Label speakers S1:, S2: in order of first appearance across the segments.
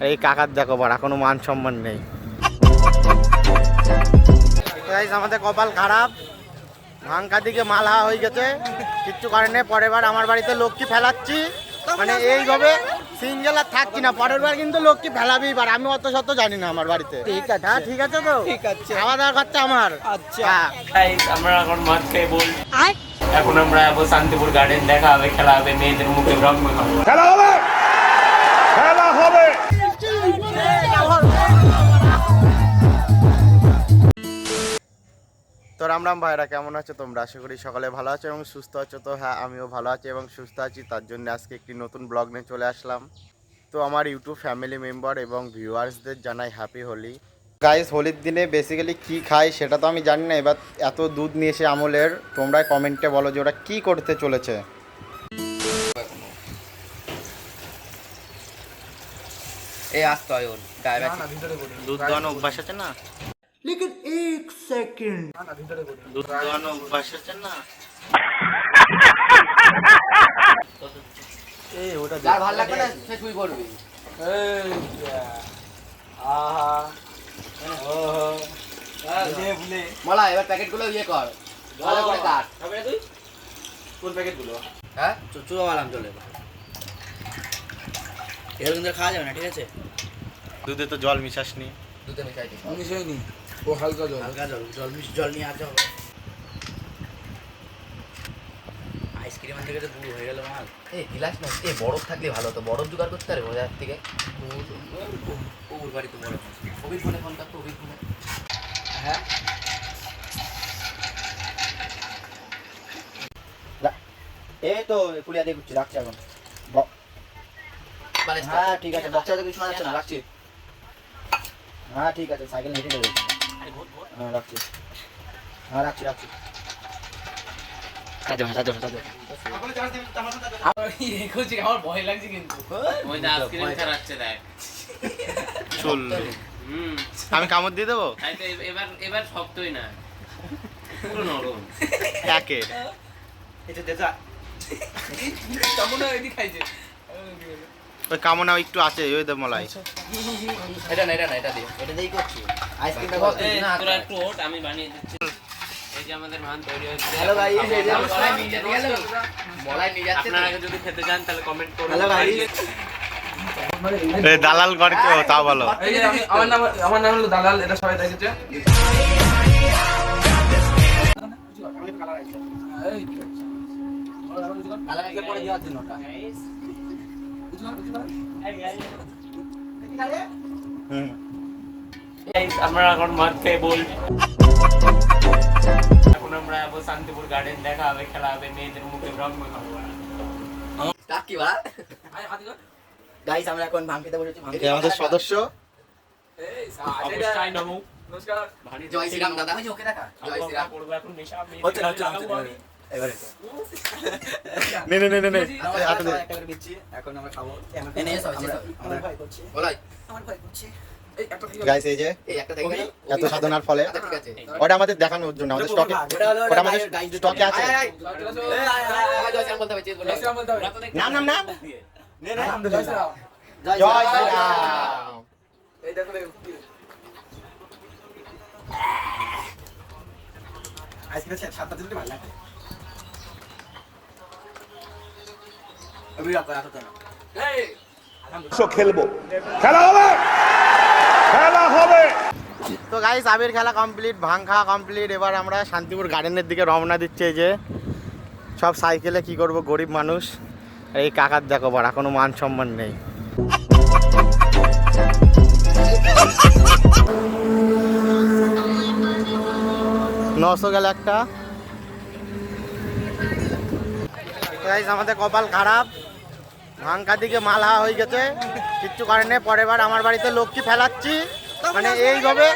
S1: এই কাকার দেখো বাড়া কোনো মান সম্মান নেই। আমাদের কপাল খারাপ, ভাঙকা দিকে মালহা হয়ে গেছে, কিচ্ছু কারণে পরের বার আমার বাড়িতে লক্ষ্মী ফেলাচ্ছি, মানে এইভাবে সিঙ্গেল আর থাকছি না, পরের বার কিন্তু লক্ষ্মী ফেলাবি। বার আমি অত শত জানি না আমার বাড়িতে। ঠিক আছে, হ্যাঁ ঠিক আছে, তো ঠিক আছে, খাওয়া দাওয়া খরচা আমার। আচ্ছা
S2: আমরা এখন মাছ খেয়ে বল, এখন আমরা যাবো শান্তিপুর গার্ডেন, দেখা হবে, খেলা হবে, মেয়েদের মুখে রং মাখাবো, খেলা হবে, খেলা হবে।
S1: তো রাম রাম ভাইরা, কেমন আছো তোমরা? আশা করি সকালে ভালো আছো এবং সুস্থ আছো। তো হ্যাঁ, আমিও ভালো আছি এবং সুস্থ আছি, তার জন্য আজকে একটি নতুন ব্লগ নিয়ে চলে আসলাম। তো আমার ইউটিউব ফ্যামিলি মেম্বার এবং ভিউয়ার্সদের জানাই হ্যাপি হোলি। গাইস, হোলির দিনে বেসিক্যালি কী খায় সেটা তো আমি জানি না, এবার এত দুধ নিয়ে এসে আমলের, তোমরা কমেন্টে বলো যে ওরা কী করতে চলেছে।
S3: এই আসতো আয়ন গায়ে
S1: দুধ দোয়ানো অভ্যাস আছে না,
S4: लेकिन एक सेकंड
S1: দুধ দোয়ানো অভ্যাস আছে না। এই ওটা
S3: যার ভালো লাগবে না সে শুই করবি। মলা এবার প্যাকেটগুলো ইয়ে কর, ভালো করে কাট।
S2: কোন প্যাকেটগুলো?
S3: হ্যাঁ চুচুয়া বালাম চলে এর কিন্তু খাওয়া যাবে না, ঠিক আছে?
S1: দুধে তো জল মিশাসনি।
S3: দুধে মিশাই দিই,
S4: মিশাইনি, ও হালকা জল,
S3: হালকা জল, জল নিয়ে আসতে হবে। আইসক্রিম আনতে গেলে পুরো হয়ে গেল মাল। এই গিলাস না, এই বরফ থাকলে ভালো হতো, বরফ জোগাড় করতে পারবে বাজার থেকে। ওর বাড়িতে বরফ আছে, অভির ফোনে ফোন করতো, অভির ফোনে। হ্যাঁ
S4: এই তো পুলিয়া দিয়ে ঘুরছি, রাখছি এখন।
S3: হ্যাঁ ঠিক আছে, বক্সাতে কিছু শোনা যাচ্ছে না, রাখছি।
S4: হ্যাঁ ঠিক আছে, সাইকেল হেঁটে যাবে। হ্যাঁ রাখছি, হ্যাঁ রাখছি রাখছি।
S3: আমার ভয় লাগছে কিন্তু
S2: ওই যে আইসক্রিম খারাচ্ছে দেখ।
S1: চল, আমি কামড় দিয়ে দেবো।
S2: এবার এবার শক্তই না, পুরো নরম।
S1: একে ওই কামনা একটু আছে, ওই দেব মলাই।
S3: এটা না, এটা না, এটা দিয়ে, এটা দিয়েই করছি। আইসক্রিমটা
S2: তোরা একটু ওঠ, আমি বানিয়ে দিচ্ছি। এই যে আমাদের মান তৈরি হচ্ছে।
S3: হ্যালো গাইস, এই যে মলাই নিয়ে যেতে গেল, মলাই নিয়ে যাচ্ছে।
S2: আপনারা আগে যদি খেতে চান তাহলে কমেন্ট করুন।
S3: হ্যালো গাইস,
S1: দালাল করে কেউ তা বলো।
S4: এই যে আমার নাম হলো দালাল, এটা সবাই দেখেছে।
S3: দালালকে পরে দেওয়ার জন্য ওটা।
S2: আমরা এখন মাছ খেয়ে বল, এখন আমরা যাবো শান্তিপুর গার্ডেন, দেখা হবে, খেলা হবে, মেয়েদের মুখে রং মাখাবো।
S3: কাকি বা গাইস, আমরা এখন ভাঙ খেতে বসেছি।
S1: এটা আমাদের সদস্য।
S2: অবশ্যই নমো।
S3: জয় শ্রীরাম দাদা, ওই যে ওকে দেখা, জয় শ্রীরাম।
S2: করবো এখন নেশা,
S3: হচ্ছে না, এবারে
S1: নে নে নে নে নে,
S3: আমরা
S1: হাতে দে।
S3: একটা করে দিচ্ছি, এখন আমরা খাবো। এনে এসো, আমরা ভয় করছি, বলাই আমার ভয় করছে। এই একটা থেকে
S1: গাইস, এই যে
S3: এই একটা থেকে
S1: এত সাধনার ফলে
S3: আচ্ছা ঠিক আছে,
S1: ওটা আমাদের দেখানোর জন্য, আমাদের স্টকে, ওটা আমাদের স্টকে আছে।
S3: জয় শ্রীরাম বলতে হবে, চেজ বলতে হবে।
S1: নাম নাম নাম
S4: নে নে, জয় শ্রীরাম।
S1: জয় শ্রীরাম।
S4: এই দেখো আইসক্রিম সাতটা দিলে ভালো লাগে।
S5: খেলবো, খেলা হবে, খেলা হবে।
S1: তো গাইস, আবির খেলা কমপ্লিট, ভাং খাওয়া কমপ্লিট। এবার আমরা শান্তিপুর গার্ডেনের দিকে রওনা দিচ্ছি। এই যে সব সাইকেলে, কি করব, গরিব মানুষ। এই কাকার দেখো বাড়া কোনো মান সম্মান নেই। নশো গেল একটা। গাইস, আমাদের কপাল খারাপ, ভাঙকা দিকে মালহা হয়ে গেছে, কিচ্ছু কারণে পরের বার আমার বাড়িতে লক্ষ্মী ফেলাচ্ছি, মানে এইভাবে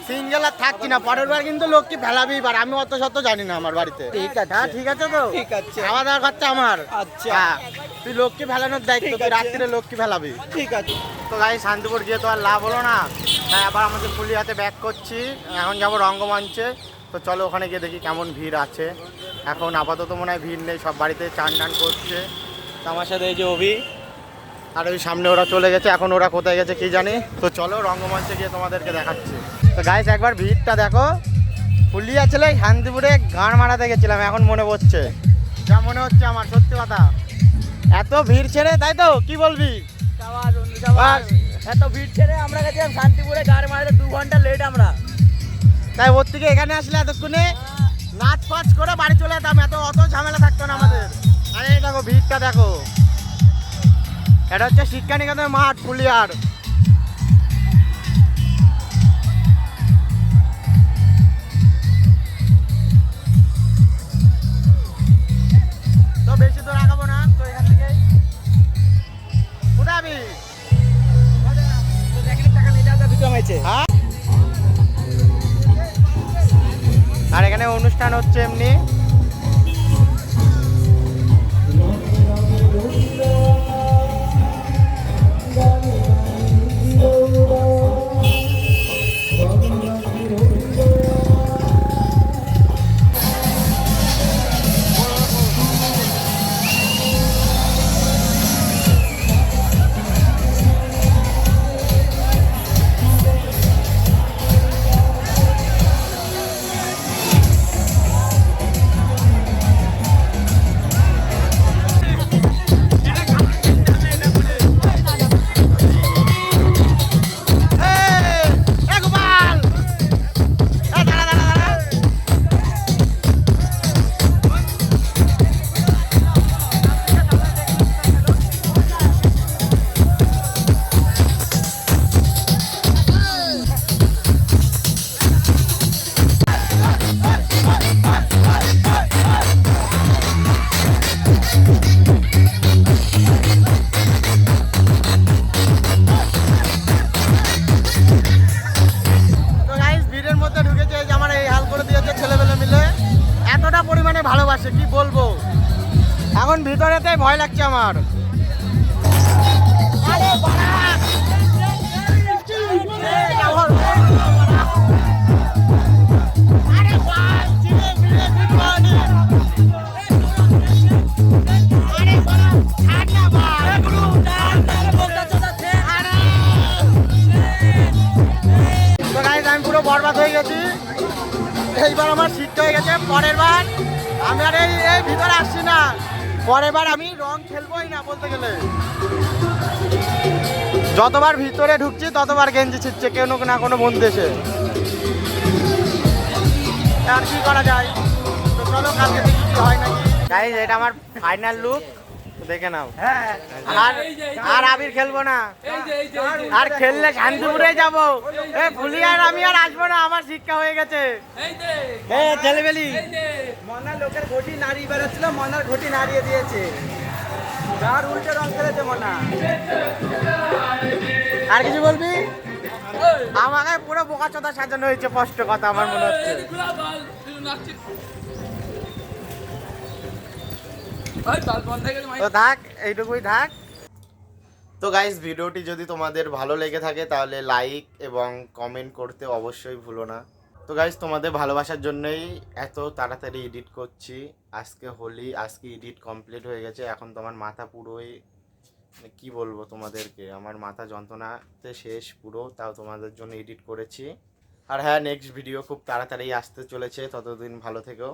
S1: সিঙ্গেল আর থাকছি না, পরের বার কিন্তু লক্ষ্মী ফেলাবি। বার আমি অত শত জানি না আমার বাড়িতে। ঠিক আছে, হ্যাঁ ঠিক আছে, তো ঠিক আছে, খাওয়া দাওয়া খরচা আমার। আচ্ছা, তুই লক্ষ্মী ফেলানোর দায়িত্ব, তুই রাত্রিরে লক্ষ্মী ফেলাবি। ঠিক আছে। তো গাই, শান্তিপুর গিয়ে তো আর লাভ হলো না, তাই আবার আমাদের পুলিয়াতে ব্যাক করছি। এখন যাবো রঙ্গমঞ্চে। তো চলো ওখানে গিয়ে দেখি কেমন ভিড় আছে। এখন আপাতত মনে হয় ভিড় নেই, সব বাড়িতে চান টান করছে। তো আমার সাথে এই যে অভি, আর ওই সামনে ওরা চলে গেছে, এখন ওরা কোথায় গেছে কি জানি। তো চলো রঙ্গমঞ্চে গিয়ে তোমাদেরকে দেখাচ্ছি। তো গাইস একবার ভিড়টা দেখো, ফুলিয়া ছেলে শান্তিপুরে গান মারাতে গেছিলাম, এখন মনে পড়ছে, যা মনে হচ্ছে আমার, সত্যি কথা। এত ভিড় ছেড়ে, তাই তো কি বলবি? বাস,
S4: এত ভিড় ছেড়ে আমরা গেছিলাম শান্তিপুরে গাড়ি মারাতে 2 ঘন্টা লেট আমরা।
S1: তাই ওর থেকে এখানে আসলে এতক্ষণে নাচ ফাচ করে বাড়ি চলে যেতাম, অত ঝামেলা থাকতো না আমাদের। আরে এই দেখো ভিড়টা দেখো, এটা হচ্ছে শিক্ষা নিকেতন মাঠ ফুলিয়ার। তো বেশি দূর আগাবো না, তো এখান থেকে কোথায় যাবি?
S4: টাকা নিয়ে যাওয়া ভিডিও হয়েছে।
S1: হ্যাঁ, আর এখানে অনুষ্ঠান হচ্ছে এমনি। পরিমাণে ভালোবাসে কি বলবো, এখন ভিতরেতে ভয় লাগছে আমার। তো গাইস আমি পুরো বরবাদ হয়ে গেছি, এইবার আমার সিটটা হয়ে গেছে। পরের বার আমি আর এই ভিতরে আসছি না, পরের বার আমি রং খেলবোই না বলতে গেলে। যতবার ভিতরে ঢুকছি ততবার গেঞ্জি ছিটছে কেউ না কোনো বন্ধু এসে, আর কি করা যায়। তো চলো কালকে দেখি কি হয় নাকি। গাইস এটা আমার ফাইনাল লুক, দেখে নাও। আর আর আবির খেলবো না, আর খেললে শান্তিপুরে যাবো। ফুলিয়ার আমি আর আসবো না, আমার শিক্ষা হয়ে গেছে। ছেলে বেলি
S4: মনার লোকের ঘটি নাড়িয়ে বেড়াচ্ছিল, মনার ঘটি নাড়িয়ে দিয়েছে, যার উল্টে রং খেলেছে মনা।
S1: আর কিছু বলবি? আমাকে পুরো বোকা চোদা সাজানো হয়েছে, স্পষ্ট কথা আমার মনে হচ্ছে। তো থাক, এইটুকুই থাক। তো গাইস ভিডিওটি যদি তোমাদের ভালো লেগে থাকে তাহলে লাইক এবং কমেন্ট করতে অবশ্যই ভুলো না। তো গাইস তোমাদের ভালোবাসার জন্যই এত তাড়াতাড়ি এডিট করছি। আজকে হোলি, আজকে এডিট কমপ্লিট হয়ে গেছে। এখন তোমার মাথা পুরোই কি বলবো তোমাদেরকে, আমার মাথা যন্ত্রণাতে শেষ পুরো, তাও তোমাদের জন্য এডিট করেছি। আর হ্যাঁ, নেক্সট ভিডিও খুব তাড়াতাড়ি আসতে চলেছে, ততদিন ভালো থেকো।